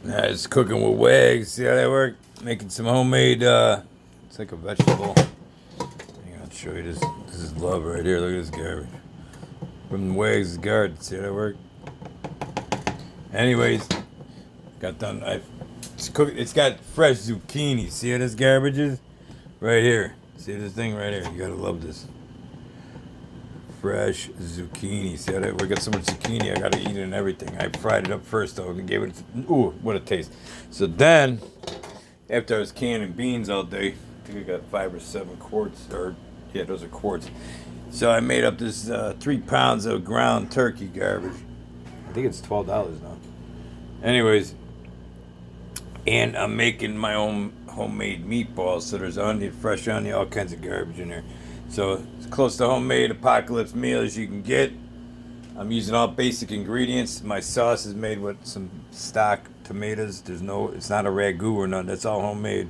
It's cooking with wags. See how that work? Making some homemade, it's like a vegetable. Hang on, I'll show you this. This is love right here. Look at this garbage. From Wags' garden. See how that work? Anyways, got done. It's got fresh zucchini. See how this garbage is? Right here. See this thing right here? You gotta love this. Fresh zucchini. See how that? We got so much zucchini. I gotta eat it and everything. I fried it up first though and gave it. Ooh, what a taste! So then, after I was canning beans all day, I think I got 5 or 7 quarts. Or yeah, those are quarts. So I made up this 3 pounds of ground turkey garbage. I think it's $12 now. Anyways, and I'm making my own homemade meatballs. So there's onion, fresh onion, all kinds of garbage in there. So it's close to homemade apocalypse meal as you can get. I'm using all basic ingredients. My sauce is made with some stock tomatoes. It's not a ragu or nothing. That's all homemade.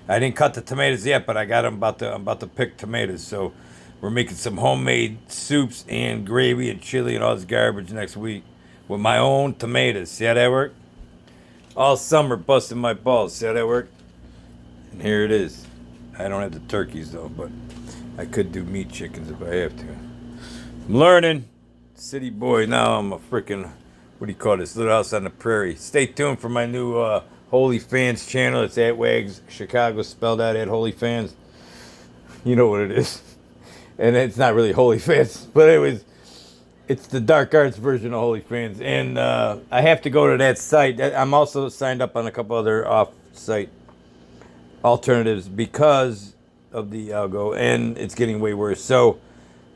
I didn't cut the tomatoes yet, but I got them. I'm about to pick tomatoes. So we're making some homemade soups and gravy and chili and all this garbage next week with my own tomatoes. See how that work? All summer busting my balls. See how that work? And here it is. I don't have the turkeys though, but I could do meat chickens if I have to. I'm learning. City boy. Now I'm a freaking, what do you call this? Little house on the prairie. Stay tuned for my new Holy Fans channel. It's at Wags Chicago, spelled out at Holy Fans. You know what it is. And it's not really Holy Fans, but anyways, it's the dark arts version of Holy Fans. And I have to go to that site. I'm also signed up on a couple other off-site alternatives because of the algo, and it's getting way worse. So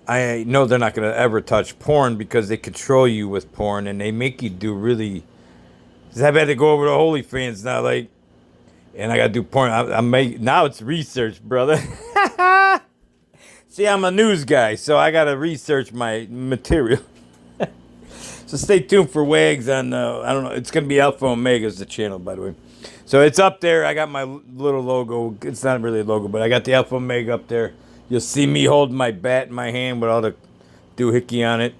I know they're not going to ever touch porn because they control you with porn and they make you do really. I've had to go over to Holy Fans now, like, and I got to do porn. Now it's research, brother. See, I'm a news guy, so I got to research my material. So stay tuned for Wags on, I don't know, it's going to be Alpha Omega is the channel, by the way. So it's up there. I got my little logo. It's not really a logo, but I got the Alpha Omega up there. You'll see me holding my bat in my hand with all the doohickey on it.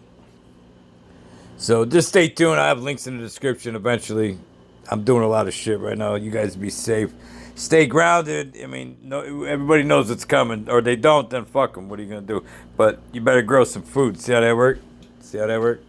So just stay tuned. I have links in the description eventually. I'm doing a lot of shit right now. You guys be safe. Stay grounded. I mean, no, everybody knows it's coming. Or they don't, then fuck them. What are you going to do? But you better grow some food. See how that work? See how that work?